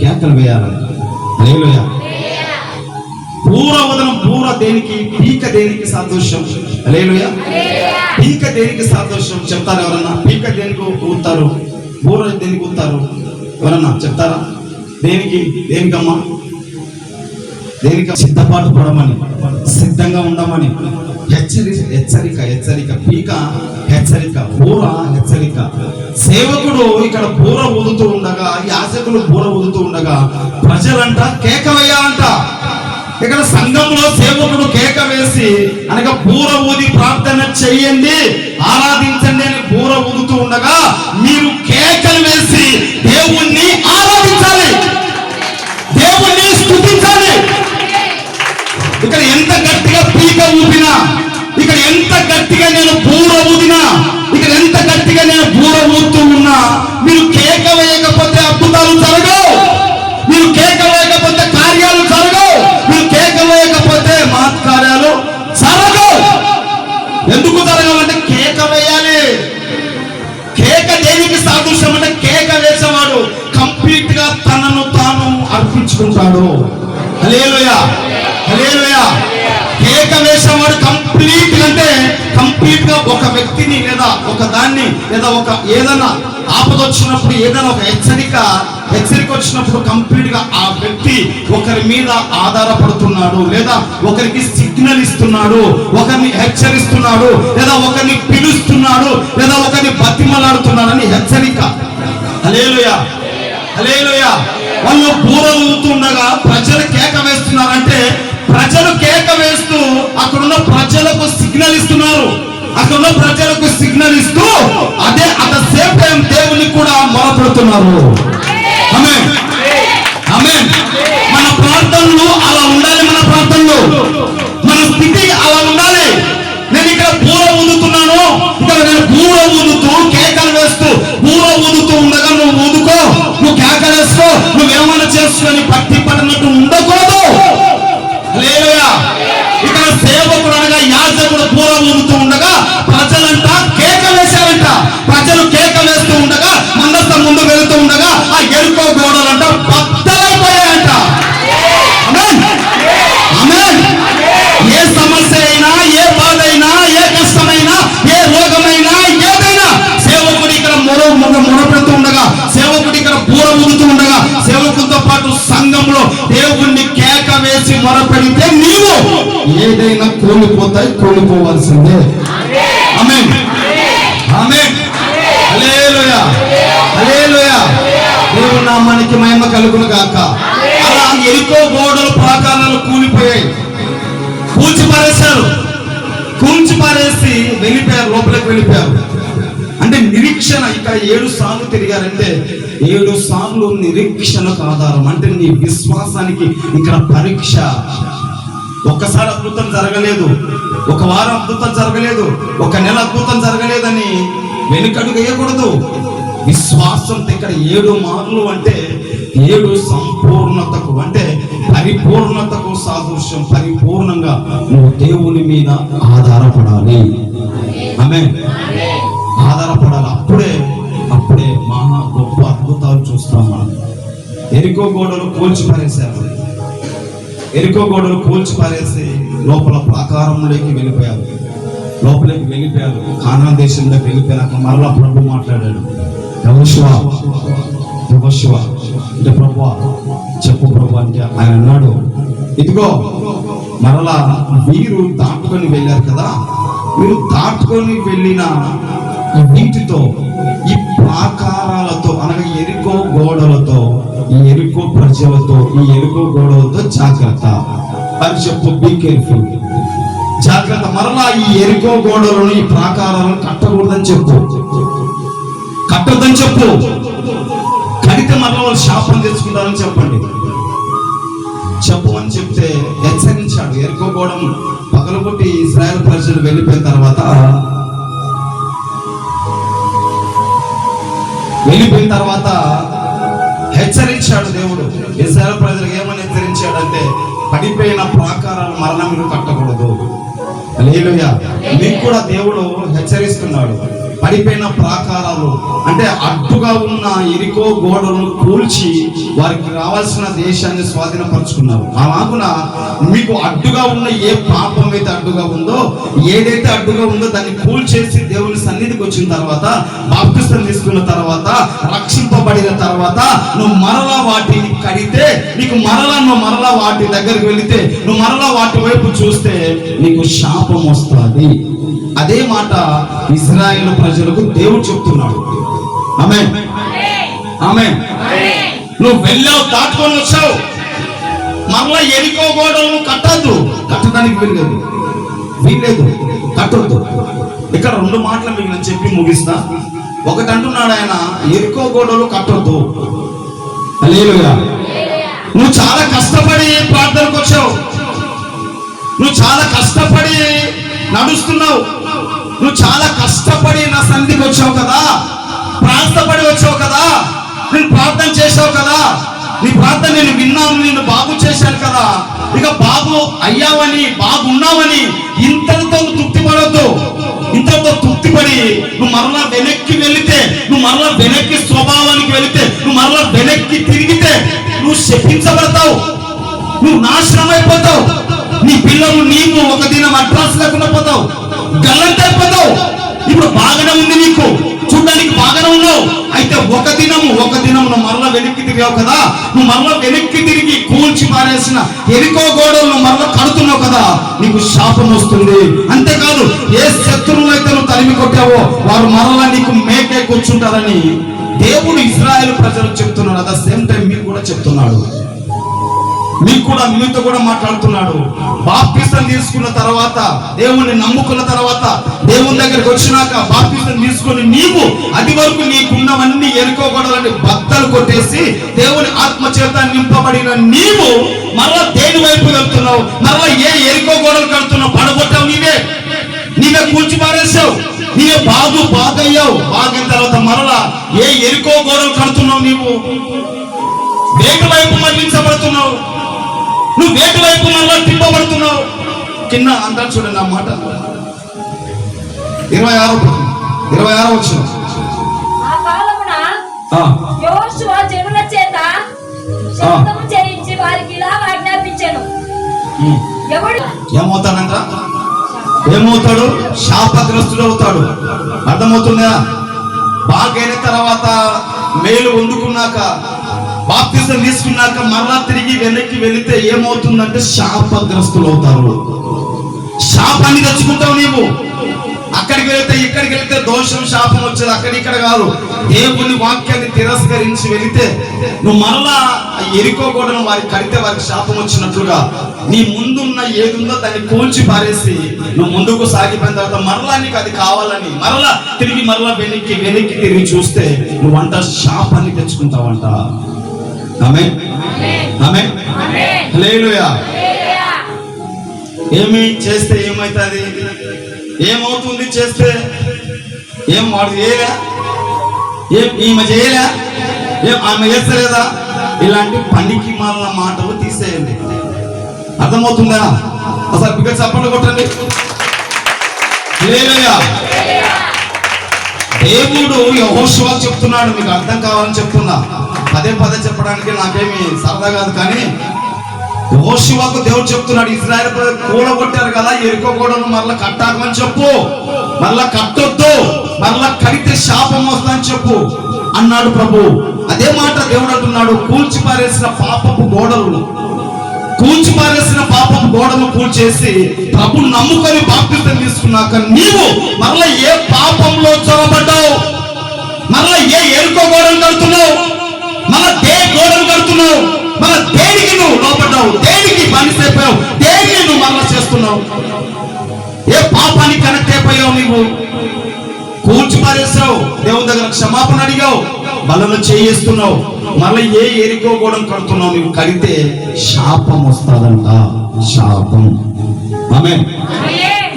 కేకలు వేయాలంట. హల్లెలూయా. బూర దేనికి? పీక దేనికి సాదృశ్యం? హల్లెలూయా. పీక దేనికి సాదృశ్యం చెప్తారు ఎవరన్నా? పీక దేనికి ఊతారు? బూర దేనికి ఊతారు? ఎవరన్నా చెప్తారా? దేనికమ్మా? దేనికి? సిద్ధపాటు పడమని, సిద్ధంగా ఉండమని. హెచ్చరిక. పీక హెచ్చరిక, బూర హెచ్చరిక. సేవకుడు ఇక్కడ బూర ఊదుతూ ఉండగా, యాజకులు బూర ఊదుతూ ఉండగా ప్రజలంట కేక వేయాలంట. ఇక్కడ సంఘంలో సేవకుడు కేక వేసి అనగా బూర ఊది ప్రార్థన చెయ్యండి, ఆరాధించండి అని బూర ఊదుతూ ఉండగా మీరు కేకలు వేసి దేవుణ్ణి ఆరాధించాలి, దేవుణ్ణి స్తుతించాలి. ఇక్కడ ఎంత గట్టిగా పీక ఊపినా, ఇక్కడ ఎంత గట్టిగా నేను బూర ఊదినా, ఇక్కడ ఎంత గట్టిగా నేను బూర ఊదుతూ ఉన్నా, మీరు కేక వేయకపోతే అద్భుతాలు జరగవు, మీరు కేక వేయకపోతే కార్యాలు జరగవు, మీరు కేక వేయకపోతే మహత్కార్యాలు జరగవు. ఎందుకు జరగవంటే కేక వేయాలి. కేక దేనికి సాదృశ్యం అంటే, కేక వేసేవాడు కంప్లీట్ గా తనను తాను అర్పించుకుంటాడు. హల్లెలూయా. హల్లెలూయా. కేక వేసేవాడు కంప్లీట్ గా ఒక వ్యక్తిని లేదా ఒక దాన్ని లేదా ఒక ఏదైనా ఆపద వచ్చినప్పుడు, ఏదైనా ఒక హెచ్చరిక వచ్చినప్పుడు కంప్లీట్ గా ఆ వ్యక్తి ఒకరి మీద ఆధారపడుతున్నాడు, లేదా ఒకరికి సిగ్నల్ ఇస్తున్నాడు, ఒకరిని హెచ్చరిస్తున్నాడు, లేదా ఒకరిని పిలుస్తున్నాడు, లేదా ఒకరిని బతిమలాడుతున్నాడని హెచ్చరిక. హల్లెలూయా. హల్లెలూయా. వాళ్ళు బూర ఊదుతుండగా ప్రజలు కేక వేస్తున్నారంటే, ప్రజలు కేక వేస్తూ అక్కడున్న ప్రజలకు సిగ్నల్ ఇస్తున్నారు. అక్కడున్న ప్రజలకు సిగ్నల్ ఇస్తూ అట్ ద సేమ్ టైం దేవుని కూడా మొరపెడుతున్నారు. ఆమేన్. ఆమేన్. మన ప్రార్థనలు అలా ఉండాలి. మన స్థితి అలా ఉండాలి. నేను ఇక్కడ బూర ఊదుతున్నాను, ఇక్కడ నేను బూర ఊదుతూ కేకలు వేస్తూ బూర ఊదుతూ ఉండగా నువ్వు ఊదుకో, నువ్వు కేకలు వేసుకో, నువ్వేమన్నా చేసుకొని పట్టి పడినట్టు ఉండకూడదు. హల్లెలూయా. ఇక్కడ సేవకుడు అనగా యాజకుడు బూర ఊదుతూ ఉండగా ప్రజలంతా కేక వేశారంట. ప్రజలు కేక వేస్తూ ఉండగా మందసం ముందు వెళుతూ ఉండగా ఆ ఎరుకో గోడలంట బద్దలైపోయాయంట. ఆమేన్. ఆమేన్. ఏ సమస్య అయినా, ఏ బాధ అయినా, ఏ కష్టమైనా, ఏ రోగమైనా, ఏదైనా సేవకుడు ఇక్కడ మొరపెడుతూ ఉండగా, సేవకుడు ఇక్కడ బూర ఊదుతూ ఉండగా, సేవకుడితో పాటు సంఘంలో దేవుణ్ణి కేక వేసి మొరపెడితే నీవు ఏదైనా కోల్పోవాల్సిందే. ఆమేన్. ఆమేన్. హల్లెలూయా. హల్లెలూయా. దేవుని నామానికి మహిమ కలుగును గాక. అలా ఎరికో గోడలు ప్రాకారాలు కూలిపోయాయి, కూల్చి పారేసి వెళ్ళిపోయారు, లోపలికి వెళ్ళిపోయారు. అంటే నిరీక్షణ. ఇక్కడ 7 సార్లు తిరిగారంటే 7 సార్లు నిరీక్షణకు ఆధారం. అంటే నీ విశ్వాసానికి ఇక్కడ పరీక్ష. ఒక్కసారి అద్భుతం జరగలేదు, ఒక వారం అద్భుతం జరగలేదు, ఒక నెల అద్భుతం జరగలేదని వెనుకడుగు వేయకూడదు. విశ్వాసం ఇక్కడ 7 మార్లు అంటే 7 సంపూర్ణతకు, అంటే పరిపూర్ణతకు సాదృశ్యం. పరిపూర్ణంగా నువ్వు దేవుని మీద ఆధారపడాలి. ఆమేన్. ఆధారపడాలి. అప్పుడే మహా గొప్ప అద్భుతాలు చూస్తాం మనం. ఎరికో గోడలు కూల్చి పారేశారు. ఎరికో గోడలు కూల్చి పారేసి లోపల ప్రాకారంలోకి వెళ్ళిపోయారు. కానాను దేశంలోకి వెళ్ళిపోయాక మరలా ప్రభు మాట్లాడాడు. యెహోషువ అంటే ప్రభువా చెప్పు ప్రభు అంటే ఆయన అన్నాడు, ఇదిగో మరలా మీరు దాటుకొని వెళ్ళారు కదా, మీరు దాటుకొని వెళ్ళిన వీటితో, ఈ ప్రాకారాలతో, అనగా ఎరికో గోడలతో, ఈ ఎరికో ప్రజలతో, ఈ ఎరికో గోడలతో జాగ్రత్త అని చెప్పు. బీ కేర్ఫుల్, జాగ్రత్త. మరలా ఈ ఎరికో గోడలను, ఈ ప్రాకారాలను కట్టకూడదని చెప్పు, కట్టొద్దని చెప్పు. కడితే మరలా వాళ్ళు శాపం తెచ్చుకుంటారని చెప్పండి, చెప్పమని చెప్తే హెచ్చరించాడు. ఎరికో గోడను పగలగొట్టి ఇశ్రాయేలు ప్రజలు వెళ్ళిపోయిన తర్వాత హెచ్చరించాడు దేవుడు. ఇశ్రాయేలు ప్రజలకు ఏమని హెచ్చరించాడంటే, పడిపోయిన ప్రాకారాలు మరణ మీరు కట్టకూడదు. హల్లెలూయా. మీకు కూడా దేవుడు హెచ్చరిస్తున్నాడు. పడిపోయిన ప్రాకారాలు అంటే అడ్డుగా ఉన్న ఎరికో గోడలను కూల్చి వారికి రావాల్సిన దేశాన్ని స్వాధీనపరుచుకున్నారు. అలాగున మీకు అడ్డుగా ఉన్న ఏ పాపం అయితే అడ్డుగా ఉందో, ఏదైతే అడ్డుగా ఉందో దాన్ని కూల్చేసి దేవుని సన్నిధికి వచ్చిన తర్వాత, బాప్తిసం తీసుకున్న తర్వాత, రక్షింపబడిన తర్వాత నువ్వు మరలా వాటిని కడితే, నువ్వు మరలా వాటి దగ్గరికి వెళితే, నువ్వు మరలా వాటి వైపు చూస్తే నీకు శాపం వస్తుంది. అదే మాట ఇశ్రాయేలు ప్రజలకు దేవుడు చెప్తున్నాడు. ఆమేన్, ఆమేన్. నువ్వు వెళ్ళావు, దాటుకొని వచ్చావు, మరలా ఎరికో గోడలను కట్టడానికి వీల్లేదు, కట్టొద్దు. ఇక్కడ 2 మాటలు మీకు నేను చెప్పి ముగిస్తా. ఒకటి అంటున్నాడు ఆయన, ఎరికో గోడలు కట్టొద్దు. హల్లెలూయా. నువ్వు చాలా కష్టపడి ప్రార్థనకు వచ్చావు, నువ్వు చాలా కష్టపడి నడుస్తున్నావు, నువ్వు చాలా కష్టపడి నా సన్నిధికి వచ్చావు కదా, ప్రార్థపడి వచ్చావు కదా, నేను ప్రార్థన చేసావు కదా, నీ ప్రార్థన నేను విన్నాను, నేను బాగు చేశాను కదా, ఇక బాగు అయ్యావని, బాగున్నావని ఇంతటితో తృప్తిపడొద్దు. ఇంతటితో తృప్తిపడి నువ్వు మరలా వెనక్కి వెళితే, నువ్వు మరలా వెనక్కి స్వభావానికి వెళితే, నువ్వు మరలా వెనక్కి తిరిగితే నువ్వు శపించబడతావు, నువ్వు నాశనం అయిపోతావు. నీ పిల్లలు నీకు ఒక దినం అడ్రస్ లేకుండా పోతావు, గల్లంత అయిపోతావు. ఇప్పుడు బాగానే ఉంది, నీకు చూడడానికి బాగానే ఉన్నావు. అయితే ఒక దినం నువ్వు మరలా వెనక్కి తిరిగావు కదా, నువ్వు మరలా వెనక్కి తిరిగి కూల్చి పారేసిన ఎరికో గోడలు మరలా కడుతున్నావు కదా, నీకు శాపం వస్తుంది. అంతేకాదు, ఏ శత్రువులు అయితే నువ్వు తరిమి కొట్టావో వారు మరలా నీకు మేకే కూర్చుంటారని దేవుడు ఇశ్రాయేలు ప్రజలకు చెప్తున్నాడు. అట్ ద సేమ్ టైం మీకు కూడా చెప్తున్నాడు, మీతో కూడా మాట్లాడుతున్నాడు. బాప్తిసం తీసుకున్న తర్వాత, దేవుణ్ణి నమ్ముకున్న తర్వాత, దేవుని దగ్గరికి వచ్చినాక బాప్తిసం తీసుకుని నీవు అది వరకు నీకున్నవన్నీ ఎరుకో గోడలని బద్దలు కొట్టేసి దేవుని ఆత్మ చేత నింపబడిన నీవు మరలా దేని వైపు వెళ్తున్నావు? మరలా ఏ ఎరుకో గోడలు కడుతున్నావు? పడగొట్టావు, నీవే కూల్చి పారేసావు, నీవే బాగయ్యావు. బాగైన తర్వాత మరలా ఏ ఎరుకో గోడలు కడుతున్నావు? నీవు వేటి వైపు మళ్లించబడుతున్నావు, నువ్వు వేటి వైపు మళ్ళా తిప్పబడుతున్నావు. కింద అంటారు చూడండి ఆ మాట, 26వ వచనం.
ఆ కాలమున యెహోషువ జనుల చేత శబ్దము చేయించి వారికి ఇలా ఆజ్ఞాపించెను.
ఏమవుతాడు? శాపగ్రస్తుడు అవుతాడు. అర్థమవుతుందా? బాగైన తర్వాత, మేలు పొందుకున్నాక, బాప్తిసం తీసుకున్నాక మరలా తిరిగి వెనక్కి వెళితే ఏమవుతుందంటే శాపగ్రస్తులు అవుతారు. శాపాన్ని తెచ్చుకుంటావు నీవు. అక్కడికి వెళితే ఇక్కడికి వెళితే దోషం శాపం వచ్చేది అక్కడిక్కడ కాదు. దేవుని వాక్యాన్ని తిరస్కరించి వెళితే నువ్వు మరలా ఎరికో గోడను వారికి కడితే వారికి శాపం వచ్చినట్లుగా నీ ముందున్న ఏదుందో దాన్ని కూల్చి పారేసి నువ్వు ముందుకు సాగిపోయిన తర్వాత మరలా నీకు అది కావాలని మరలా వెనక్కి తిరిగి చూస్తే నువ్వంట శాపాన్ని తెచ్చుకుంటావంట. ఆమేన్ ఆమేన్ హల్లెలూయా. ఏమి చేస్తే ఏమవుతుంది, ఏమవుతుంది చేస్తే ఏం వాడు చేయలే, ఏం ఈమె చేయలే, ఏం ఆమె చేస్తలేదా, ఇలాంటి పనికి మాలిన మాటలు తీసేయండి. అర్థమవుతుందా? అసలు బిగ్గ చప్పట్లు కొట్టండి. హల్లెలూయా. దేవుడు యెహోషువ చెప్తున్నాడు, మీకు అర్థం కావాలని చెప్తున్నా. పదే చెప్పడానికి నాకేమి సరదా కాదు, కానీ యెహోషువకు దేవుడు చెప్తున్నాడు, ఇశ్రాయేలు కూలగొట్టారు కదా ఎరికో గోడను మరలా కట్టాకమని చెప్పు, మరలా కట్టొద్దు, మరలా కడితే శాపం వస్తుందని చెప్పు అన్నాడు ప్రభు. అదే మాట దేవుడు అంటున్నాడు, కూల్చి పారేసిన పాపపు గోడలను కూల్చేసి ప్రభు నమ్ముకొని బాప్తిసం తీసుకున్నాక నీవు మరలా ఏ పాపంలో చొరబడ్డావు, మరలా ఏ ఎరుకో గోడను కడుతున్నావు, మరలా దే గోడను కడుతున్నావు, మరలా దేనికి నువ్వు లోపడ్డావు, దేనికి బానిసైపోయావు, దేనికి నువ్వు మరలా చేస్తున్నావు, ఏ పాపానికి కనెక్ట్ అయిపోయావు, నీవు కూల్చి పారేసావు, దేవుని దగ్గర క్షమాపణ అడిగావు, బలను చేయిస్తున్నావు, మళ్ళీ ఏ ఎరికో గోడను కడుతున్నావు, నువ్వు కడితే శాపం వస్తుందంట. శాపం. ఆమేన్.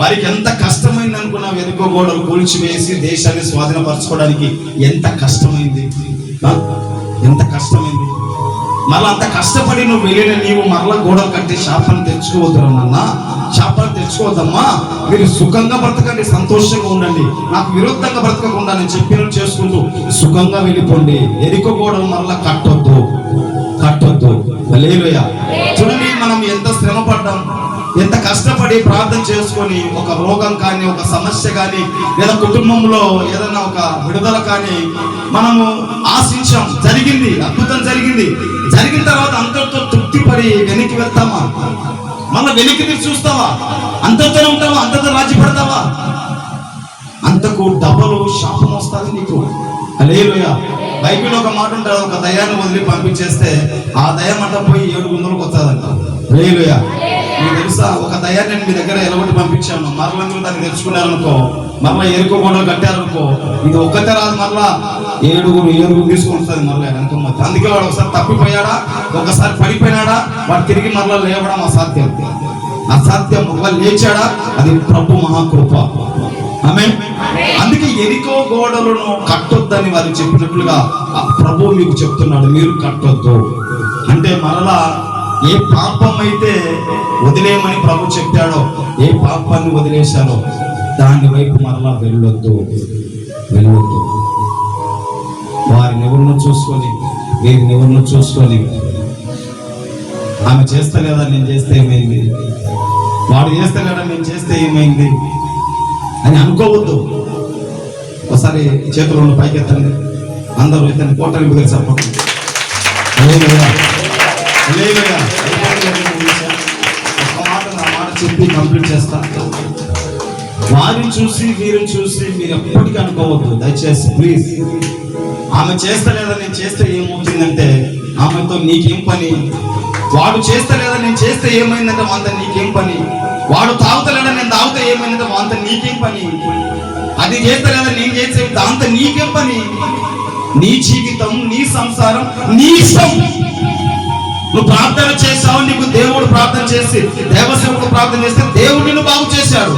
వారికి ఎంత కష్టమైంది అనుకున్నావు, ఎరుకో గోడలు కూల్చివేసి దేశాన్ని స్వాధీనపరచుకోవడానికి ఎంత కష్టమైంది, ఎంత కష్టమైంది. మళ్ళీ అంత కష్టపడి నువ్వు వెళ్ళిన నీవు మరలా గోడలు కట్టి శాపాన్ని తెచ్చుకోవద్దు నాన్న, శాపాన్ని తెచ్చుకోవద్దమ్మా, మీరు సుఖంగా బ్రతకండి, సంతోషంగా ఉండండి, నాకు విరుద్ధంగా బ్రతకకుండా నేను చెప్పినట్టు చేసుకుంటూ సుఖంగా వెళ్ళిపోండి, ఎరికో గోడలు మరలా కట్టొద్దు. హల్లెలూయా. చూడండి, మనం ఎంత శ్రమ పడ్డాం, ఎంత కష్టపడి ప్రార్థన చేసుకొని ఒక రోగం కానీ, ఒక సమస్య కానీ, లేదా కుటుంబంలో ఏదైనా ఒక విడుదల కానీ మనము ఆశించాం, జరిగింది, అద్భుతం జరిగింది. జరిగిన తర్వాత అంతటితో తృప్తి పడి వెనక్కి వెళ్తామా, మళ్ళీ వెనక్కి తిరిగి చూస్తావా, అంతతోనే ఉంటావా, అంతతో రాజీ పడతావా, అంతకు డబలు శాపం వస్తుంది నీకు. హల్లెలూయా. బైబిల్లో ఒక మాట ఉంటుంది, ఒక దయ్యాన్ని వదిలి పంపించేస్తే ఆ దయ్యం అంట పోయి 7 గుందలకు వస్తుందంట. హల్లెలూయా. మీకు తెలుసా, ఒక దయ్యాన్ని నేను మీ దగ్గర ఎలగొట్టి పంపించాను, మరలా మీరు దాన్ని తెచ్చుకున్నారనుకో, మరలా ఎరుకో గోడలు కట్టారనుకో, ఇది ఒక్కతే రాదు, మరలా 7 తీసుకొని వస్తుంది మరలా వెనక. అందుకే వాడు ఒకసారి తప్పిపోయాడా, ఒకసారి పడిపోయినాడా, వాడు తిరిగి మరలా లేవడం అసాధ్యం. ఒకవేళ లేచాడా, అది ప్రభు మహాకృప. ఆమేన్. అందుకే ఎరికో గోడలను కట్టొద్దని వారు చెప్పినట్లుగా ప్రభు మీకు చెప్తున్నాడు, మీరు కట్టొద్దు. అంటే మరలా ఏ పాపం అయితే వదిలేయమని ప్రభు చెప్పాడో, ఏ పాపాన్ని వదిలేశారో దాని వైపు మరలా వెళ్ళొద్దు. వారిని ఎవరినో చూసుకొని, వీరిని ఎవరినో చూసుకొని, ఆమె చేస్తలేదా నేను చేస్తే ఏమైంది, వాడు చేస్తలేడా నేను చేస్తే ఏమైంది అని అనుకోవద్దు. ఒకసారి చేతులు రెండు పైకి ఎత్తండి, అందరూ ఎత్తండి, కోటని బిగ్గర చెప్పండి. నా మాట చెప్పి కంప్లీట్ చేస్తా. వారిని చూసి వీరిని చూసి మీరు ఎప్పటికీ అనుకోవద్దు, దయచేసి ప్లీజ్. ఆమె చేస్తలేదా నేను చేస్తే ఏమవుతుందంటే ఆమెతో నీకేం పని, వాడు చేస్తలేదా నేను చేస్తే ఏమైందంటే వాళ్ళ నీకేం పని, వాడు తాగుతలేదా నేను తాగితే ఏమైందంటే వాళ్ళ నీకేం పని, అది చేస్తలేదా నేను చేస్తే దాంతో నీకేం పని. నీ జీవితం, నీ సంసారం, నీ ఇష్టం. నువ్వు ప్రార్థన చేశావు, నీకు దేవుడు ప్రార్థన చేసి, దేవసేవకుడు ప్రార్థన చేస్తే దేవుడు నిన్ను బాగు చేశాడు.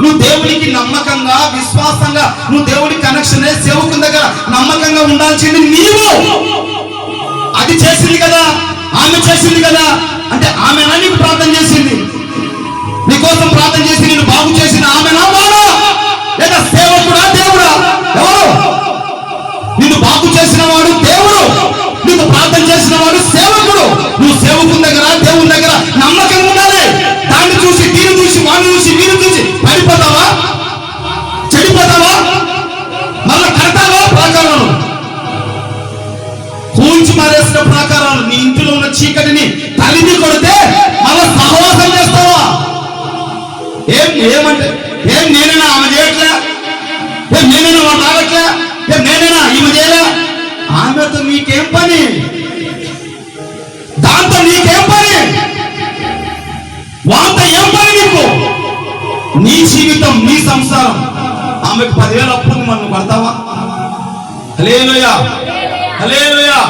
నువ్వు దేవునికి నమ్మకంగా, విశ్వాసంగా, నువ్వు దేవుడి కనెక్షన్ సేవకుని దగ్గర నమ్మకంగా ఉండాల్సింది నీవు. అది చేసింది కదా, ఆమె చేసింది కదా, అంటే ఆమెనా నీకు ప్రార్థన చేసింది, నీకోసం ప్రార్థన చేసి నిన్ను బాగు చేసిన ఆమెనా వాడా, లేదా సేవకుడా దేవుడా? ఎవరు? నిన్ను బాగు చేసిన వాడు దేవుడు, నీకు ప్రార్థన చేసిన వాడు సేవకుడు. నువ్వు సేవకుని దగ్గర, దేవుని దగ్గర నమ్మకంగా ఉండాలి. దాన్ని చూసి, దీన్ని చూసి, వాడిని చూసి, వీరిని చూసి పడిపోతావా, చెడిపోతావా, మళ్ళా కడతావా ప్రాకారాలు, కూల్చి మారేసిన ప్రాకారాలు. నీ ఇంటిలో ఉన్న చీకటిని తల్లిని కొడితే మళ్ళా సహవాసం చేస్తావా? ఏమంటే నేనైనా ఆమె చేయట్లే, నేనేనా వాడు రావట్లే, నేనేనా ఈమె చేయలే, ఆమెతో నీకేం పని, దాంతో నీకేం పని, వాళ్ళతో ఏం పని నీకు? నీ జీవితం, నీ సంసారం. ఆమెకు 10,000 అప్పు ఉంది, మనం పడతావా? హల్లెలూయా, హల్లెలూయా.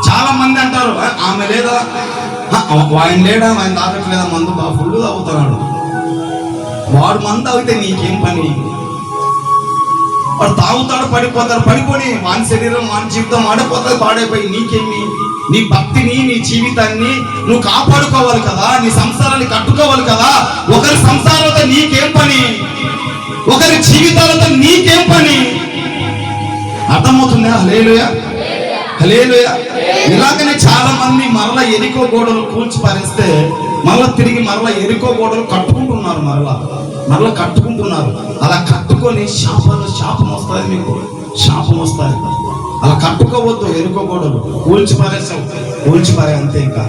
చాలా మంది అంటారు ఆమె లేదా, ఆయన లేడా, ఆయన తాగట్లేదా, మందు బాగా ఫుల్ తాగుతున్నాడు. వాడు మందు తాగితే నీకేం పని? వాడు తాగుతాడు, పడిపోతాడు, పడిపోయి వాని శరీరం, వాని జీవితం ఆడిపోతుంది, పాడైపోయి నీకేమి? నీ భక్తిని, నీ జీవితాన్ని నువ్వు కాపాడుకోవాలి కదా, నీ సంసారాన్ని కట్టుకోవాలి కదా. ఒకరి సంసారాలతో నీకేం పని, ఒకరి జీవితాలతో నీకేం పని? అర్థమవుతుందా? హల్లెలూయా, హల్లెలూయా. ఇలాగనే చాలా మంది మరలా ఎరికో గోడలు కూల్చి పారేస్తే మరలా తిరిగి మరలా ఎరికో గోడలు కట్టుకుంటున్నారు, మరలా కట్టుకుంటున్నారు. అలా కట్టుకొని శాపం వస్తుంది, మీకు శాపం వస్తుంది. అలా కట్టుకోవద్దు. ఎరుకో గోడలు కూల్చి పారే అంతే. ఇంకా